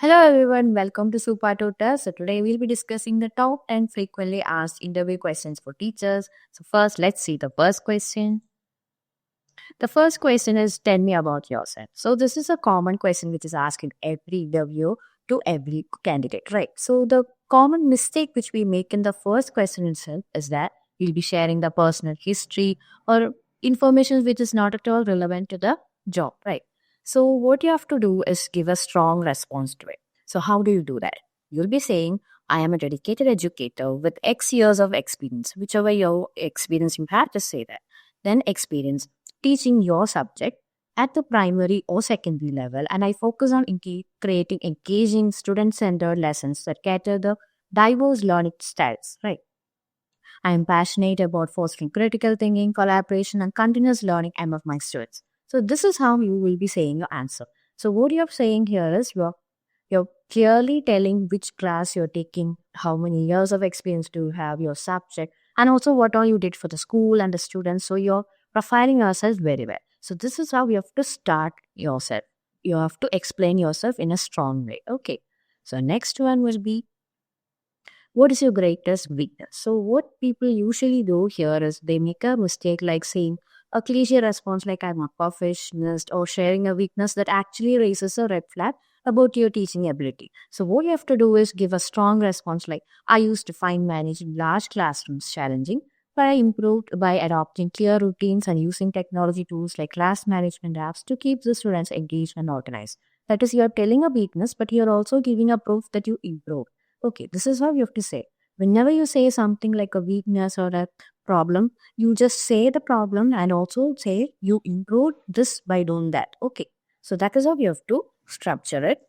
Hello everyone, welcome to Super Tutor. So today we'll be discussing the top 10 frequently asked interview questions for teachers. So first, let's see the first question. The first question is tell me about yourself. So this is a common question which is asked in every interview to every candidate, right? So the common mistake which we make in the first question itself is that we'll be sharing the personal history or information which is not at all relevant to the job, right? So what you have to do is give a strong response to it. So how do you do that? You'll be saying, I am a dedicated educator with X years of experience, whichever your experience you have to say that. Then experience teaching your subject at the primary or secondary level, and I focus on creating engaging student-centered lessons that cater the diverse learning styles, right? I am passionate about fostering critical thinking, collaboration, and continuous learning among my students. So this is how you will be saying your answer. So what you're saying here is you're clearly telling which class you're taking, how many years of experience do you have, your subject, and also what all you did for the school and the students. So you're profiling yourself very well. So this is how you have to start yourself. You have to explain yourself in a strong way. Okay. So next one will be, what is your greatest weakness? So what people usually do here is they make a mistake like saying a cliche response like I'm a perfectionist or sharing a weakness that actually raises a red flag about your teaching ability. So what you have to do is give a strong response like I used to find managing large classrooms challenging, but I improved by adopting clear routines and using technology tools like class management apps to keep the students engaged and organized. That is, you're telling a weakness, but you're also giving a proof that you improved. Okay, this is how you have to say. Whenever you say something like a weakness or a problem, you just say the problem and also say you improved this by doing that. Okay, so that is how you have to structure it.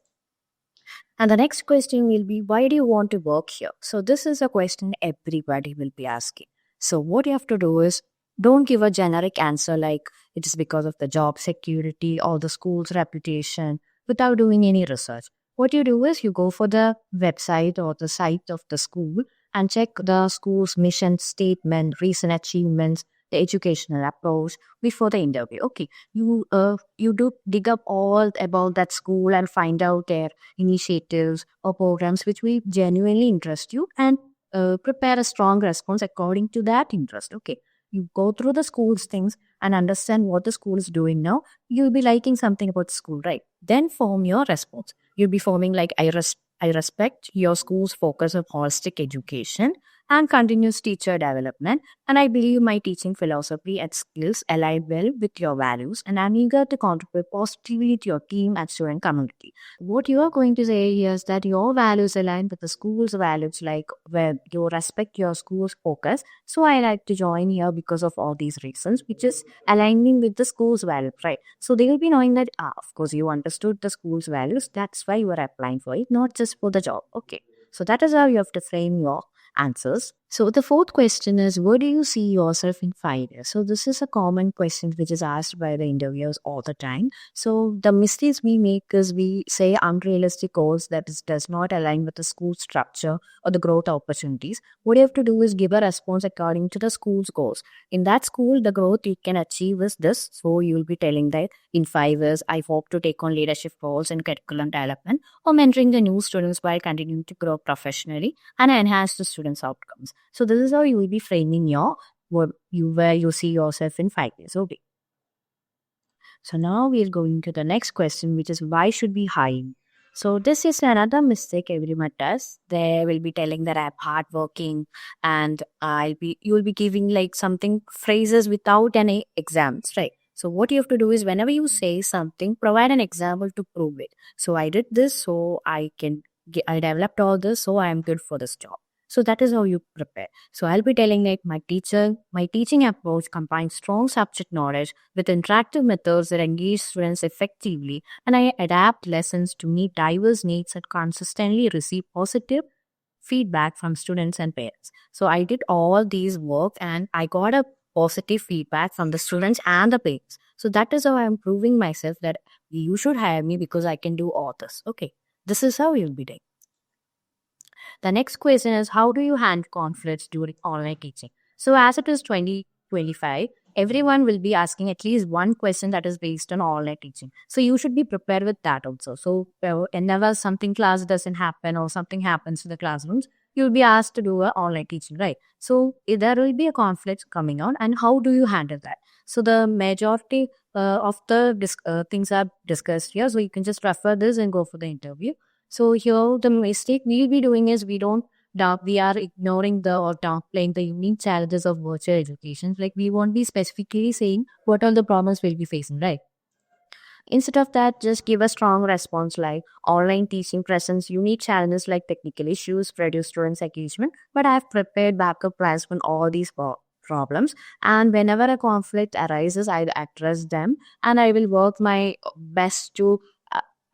And the next question will be, why do you want to work here? So this is a question everybody will be asking. So what you have to do is don't give a generic answer like it is because of the job security or the school's reputation without doing any research. What you do is you go for the website or the site of the school and check the school's mission statement, recent achievements, the educational approach before the interview. Okay, you do dig up all about that school and find out their initiatives or programs which will genuinely interest you and prepare a strong response according to that interest. Okay, you go through the school's things and understand what the school is doing now. You'll be liking something about school, right? Then form your response. You'll be forming like I respect your school's focus of holistic education and continuous teacher development, and I believe my teaching philosophy and skills align well with your values, and I'm eager to contribute positively to your team and student community. What you are going to say is that your values align with the school's values, like where you respect your school's focus. So I like to join here because of all these reasons, which is aligning with the school's values, right? So they will be knowing that, of course, you understood the school's values. That's why you are applying for it, not just for the job. Okay. So that is how you have to frame your answers. So the fourth question is, where do you see yourself in 5 years? So this is a common question which is asked by the interviewers all the time. So the mistakes we make is we say unrealistic goals that does not align with the school structure or the growth opportunities. What you have to do is give a response according to the school's goals. In that school, the growth you can achieve is this. So you'll be telling that in 5 years, I hope to take on leadership roles in curriculum development or mentoring the new students while continuing to grow professionally and enhance the students' outcomes. So this is how you will be framing your where you see yourself in 5 years. Okay. So now we are going to the next question, which is why should we hire you? So this is another mistake everyone does. They will be telling that I'm hardworking and you will be giving like something phrases without any exams, right? So what you have to do is whenever you say something, provide an example to prove it. So I did this, so I developed all this, so I am good for this job. So that is how you prepare. So I'll be telling like my teaching approach combines strong subject knowledge with interactive methods that engage students effectively, and I adapt lessons to meet diverse needs and consistently receive positive feedback from students and parents. So I did all these work and I got a positive feedback from the students and the parents. So that is how I'm proving myself that you should hire me because I can do all this. Okay. This is how you'll be doing. The next question is, how do you handle conflicts during online teaching? So as it is 2025, everyone will be asking at least one question that is based on online teaching. So you should be prepared with that also. So whenever something class doesn't happen or something happens to the classrooms, you'll be asked to do a online teaching, right? So there will be a conflict coming on, and how do you handle that? So the majority of the things are discussed here. So you can just refer this and go for the interview. So here the mistake we'll be doing is we are ignoring the or downplaying the unique challenges of virtual education. Like we won't be specifically saying what are the problems we'll be facing, right? Instead of that, just give a strong response like online teaching presents unique challenges like technical issues, reduce students' engagement, but I've prepared backup plans for all these problems. And whenever a conflict arises, I address them and I will work my best to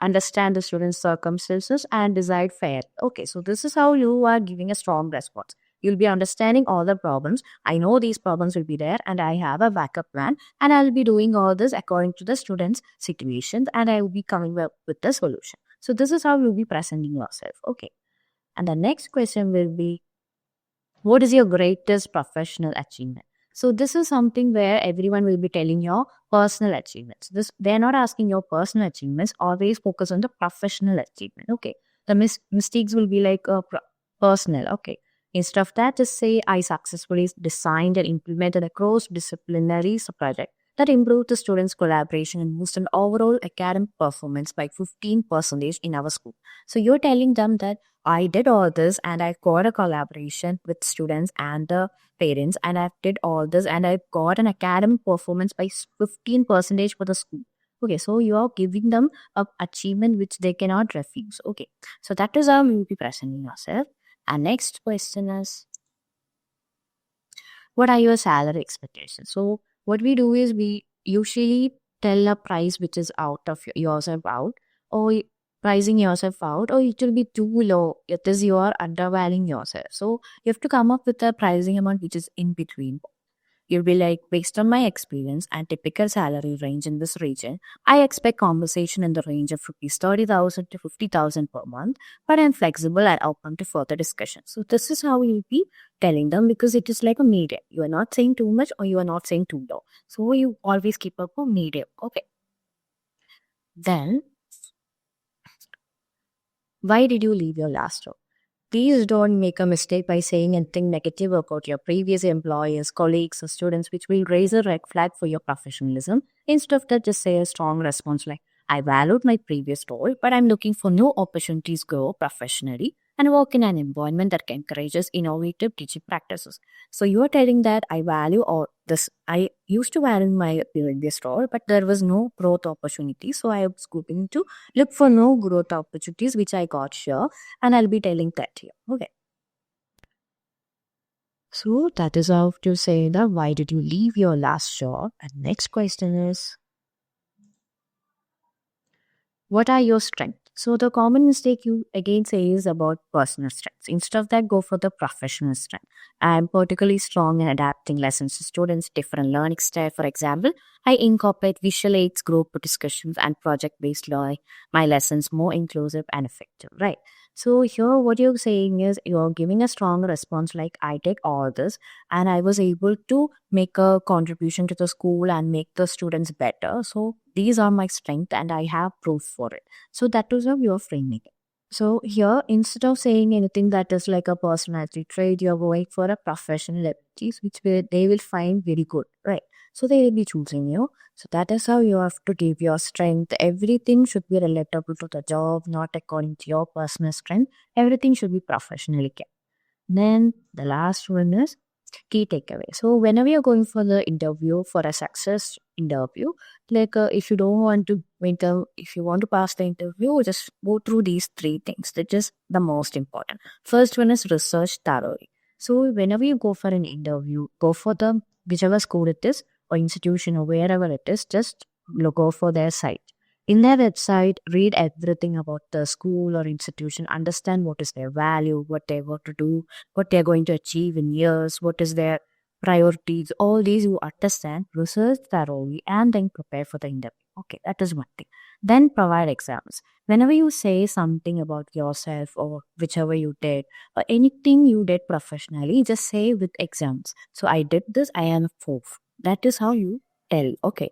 understand the student's circumstances and decide fair. Okay, so this is how you are giving a strong response. You'll be understanding all the problems. I know these problems will be there and I have a backup plan, and I'll be doing all this according to the student's situation, and I will be coming up with the solution. So this is how you'll be presenting yourself. Okay. And the next question will be, what is your greatest professional achievement? So this is something where everyone will be telling your personal achievements. This they're not asking your personal achievements. Always focus on the professional achievement. Okay. The mistakes will be like personal. Okay. Instead of that, just say I successfully designed and implemented a cross-disciplinary project that improved the students' collaboration and boosted overall academic performance by 15% in our school. So you're telling them that I did all this and I got a collaboration with students and the parents, and I did all this and I got an academic performance by 15% for the school. Okay, so you are giving them a achievement which they cannot refuse. Okay, so that is how you will be presenting yourself. And next question is, what are your salary expectations? So what we do is we usually tell a price which is out of yourself out, or pricing yourself out, or it will be too low. It is you are undervaluing yourself. So you have to come up with a pricing amount which is in between. You'll be like, based on my experience and typical salary range in this region, I expect compensation in the range of rupees 30,000 to 50,000 per month, but I'm flexible and open to further discussion. So this is how you'll be telling them, because it is like a medium. You are not saying too much or you are not saying too low. So you always keep up a medium. Okay. Then, why did you leave your last job? Please don't make a mistake by saying anything negative about your previous employers, colleagues, or students, which will raise a red flag for your professionalism. Instead of that, just say a strong response like, I valued my previous role, but I'm looking for new opportunities to grow professionally and work in an environment that encourages innovative teaching practices. So you are telling that I value all this. I used to value my previous role, but there was no growth opportunity. So I was going to look for no growth opportunities, which I got here, and I'll be telling that here. Okay. So that is how to say that why did you leave your last job? And next question is, what are your strengths? So the common mistake you again say is about personal strengths. Instead of that, go for the professional strength. I am particularly strong in adapting lessons to students' different learning style. For example, I incorporate visual aids, group discussions, and project-based learning. My lessons more inclusive and effective, right? So here what you're saying is you're giving a strong response like I take all this and I was able to make a contribution to the school and make the students better. So these are my strength and I have proof for it. So that is how you're framing it. So here, instead of saying anything that is like a personality trait, you're going for a professional abilities, they will find very good, right? So they will be choosing you. So that is how you have to give your strength. Everything should be relatable to the job, not according to your personal strength. Everything should be professionally kept. Then the last one is key takeaway. So whenever you're going for the interview, for a success interview, like if you don't want to if you want to pass the interview, just go through these three things. That is the most important. First one is research thoroughly. So whenever you go for an interview, go for the whichever school it is or institution or wherever it is, just go for their site. In their website, read everything about the school or institution, understand what is their value, what they want to do, what they're going to achieve in years, what is their priorities, all these you understand, research thoroughly, and then prepare for the interview. Okay, that is one thing. Then provide examples. Whenever you say something about yourself or whichever you did or anything you did professionally, just say with exams. So I did this, I am a proof. That is how you tell. Okay.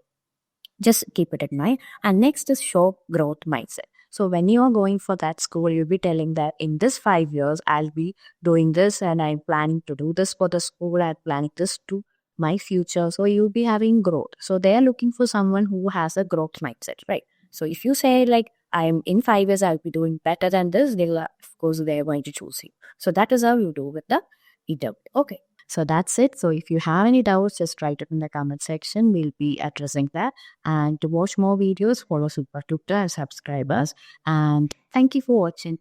Just keep it in mind. And next is show growth mindset. So when you are going for that school, you'll be telling that in this 5 years, I'll be doing this and I'm planning to do this for the school. I'm planning this to my future. So you'll be having growth. So they're looking for someone who has a growth mindset, right? So if you say like, I'm in 5 years, I'll be doing better than this, they'll, of course, they're going to choose you. So that is how you do with the EW. Okay. So that's it. So if you have any doubts, just write it in the comment section. We'll be addressing that. And to watch more videos, follow Super Tutor and subscribe us. And thank you for watching.